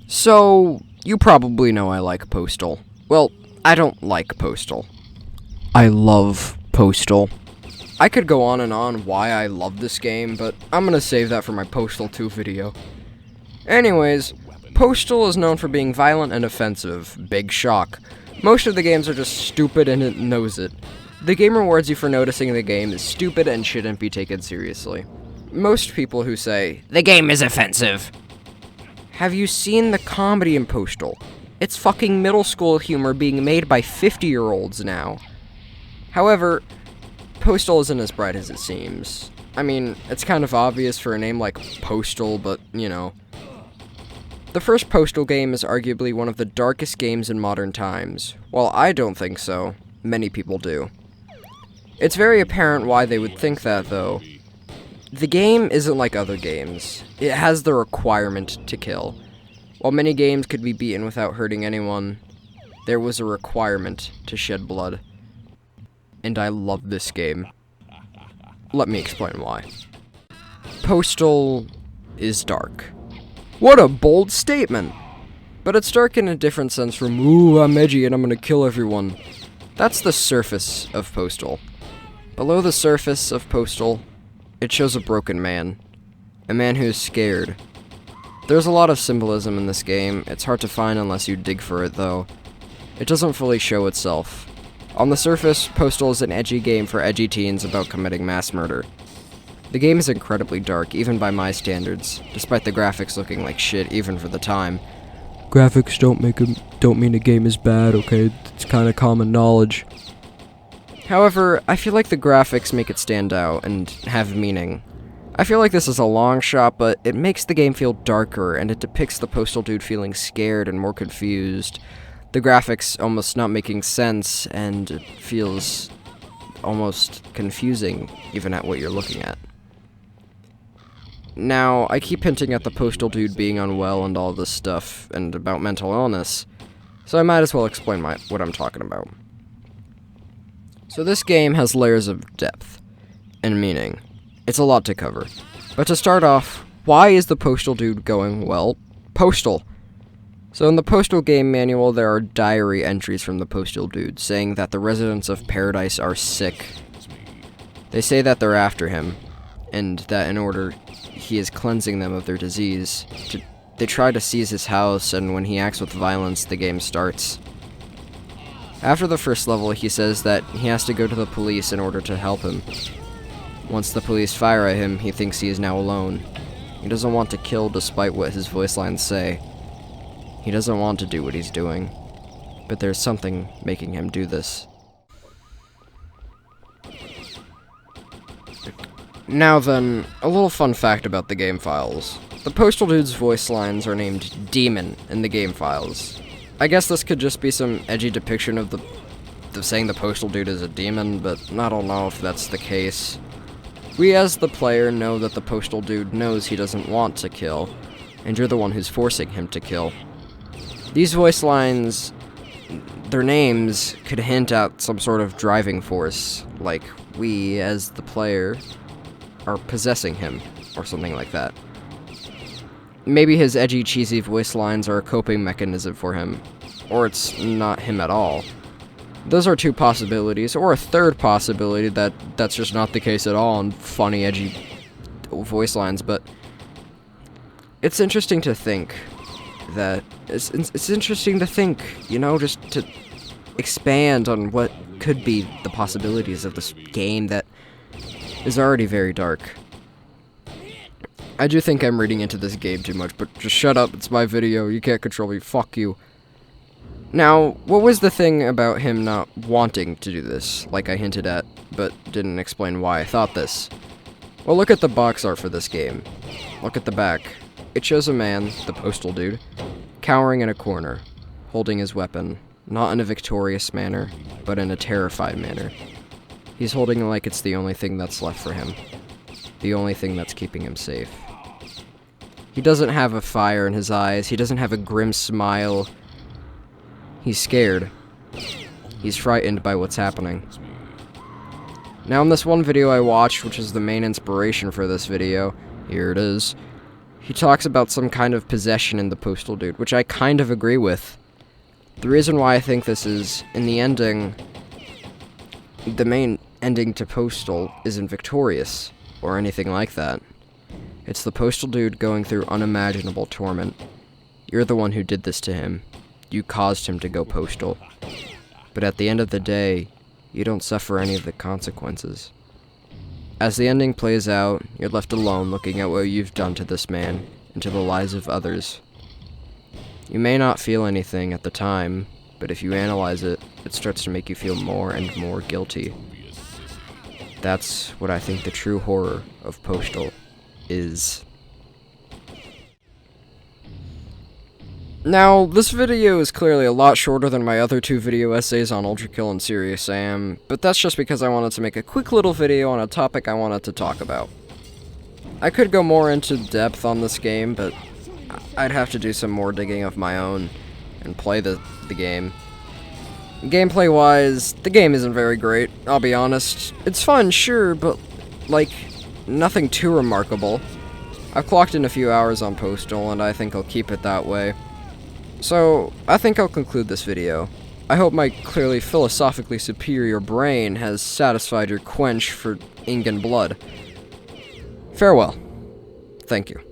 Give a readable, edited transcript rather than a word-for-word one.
So, you probably know I like Postal. Well, I don't like Postal. I love Postal. I could go on and on why I love this game, but I'm gonna save that for my Postal 2 video. Anyways, Postal is known for being violent and offensive. Big shock. Most of the games are just stupid and it knows it. The game rewards you for noticing the game is stupid and shouldn't be taken seriously. Most people who say, "The game is offensive," have you seen the comedy in Postal? It's fucking middle school humor being made by 50-year-olds now. However, Postal isn't as bright as it seems. I mean, it's kind of obvious for a name like Postal, but, you know. The first Postal game is arguably one of the darkest games in modern times. While I don't think so, many people do. It's very apparent why they would think that, though. The game isn't like other games. It has the requirement to kill. While many games could be beaten without hurting anyone, there was a requirement to shed blood. And I love this game. Let me explain why. Postal is dark. What a bold statement! But it's dark in a different sense from, "Ooh, I'm edgy and I'm gonna kill everyone." That's the surface of Postal. Below the surface of Postal, it shows a broken man. A man who is scared. There's a lot of symbolism in this game. It's hard to find unless you dig for it, though. It doesn't fully show itself. On the surface, Postal is an edgy game for edgy teens about committing mass murder. The game is incredibly dark, even by my standards, despite the graphics looking like shit even for the time. Graphics don't mean a game is bad, okay? It's kind of common knowledge. However, I feel like the graphics make it stand out and have meaning. I feel like this is a long shot, but it makes the game feel darker, and it depicts the Postal dude feeling scared and more confused. The graphics almost not making sense, and it feels almost confusing, even at what you're looking at. Now, I keep hinting at the Postal dude being unwell and all this stuff, and about mental illness, so I might as well explain what I'm talking about. So this game has layers of depth and meaning. It's a lot to cover. But to start off, why is the Postal dude going, well, postal? So in the Postal game manual, there are diary entries from the Postal dude saying that the residents of Paradise are sick. They say that they're after him, and that in order he is cleansing them of their disease. They try to seize his house, and when he acts with violence, the game starts. After the first level, he says that he has to go to the police in order to help him. Once the police fire at him, he thinks he is now alone. He doesn't want to kill despite what his voice lines say. He doesn't want to do what he's doing, but there's something making him do this. Now then, a little fun fact about the game files. The Postal dude's voice lines are named Demon in the game files. I guess this could just be some edgy depiction of saying the Postal dude is a demon, but I don't know if that's the case. We as the player know that the Postal dude knows he doesn't want to kill, and you're the one who's forcing him to kill. These voice lines, their names, could hint at some sort of driving force, like we, as the player, are possessing him, or something like that. Maybe his edgy, cheesy voice lines are a coping mechanism for him, or it's not him at all. Those are two possibilities, or a third possibility that's just not the case at all, and funny, edgy voice lines, but it's interesting to think that, it's interesting to think, you know, just to expand on what could be the possibilities of this game that is already very dark. I do think I'm reading into this game too much, but just shut up, it's my video, you can't control me, fuck you. Now, what was the thing about him not wanting to do this, like I hinted at, but didn't explain why I thought this? Well, look at the box art for this game. Look at the back. It shows a man, the Postal dude, cowering in a corner, holding his weapon, not in a victorious manner, but in a terrified manner. He's holding it like it's the only thing that's left for him. The only thing that's keeping him safe. He doesn't have a fire in his eyes. He doesn't have a grim smile. He's scared. He's frightened by what's happening. Now in this one video I watched, which is the main inspiration for this video, here it is, He talks about some kind of possession in the Postal dude, which I kind of agree with. The reason why I think this is, in the ending, the main ending to Postal isn't victorious, or anything like that. It's the Postal dude going through unimaginable torment. You're the one who did this to him. You caused him to go postal. But at the end of the day, you don't suffer any of the consequences. As the ending plays out, you're left alone looking at what you've done to this man and to the lives of others. You may not feel anything at the time, but if you analyze it, it starts to make you feel more and more guilty. That's what I think the true horror of Postal is. Now, this video is clearly a lot shorter than my other 2 video essays on Ultra Kill and Serious Sam, but that's just because I wanted to make a quick little video on a topic I wanted to talk about. I could go more into depth on this game, but I'd have to do some more digging of my own and play the game. Gameplay-wise, the game isn't very great, I'll be honest. It's fun, sure, but, like, nothing too remarkable. I've clocked in a few hours on Postal, and I think I'll keep it that way. So, I think I'll conclude this video. I hope my clearly philosophically superior brain has satisfied your quench for ink and blood. Farewell. Thank you.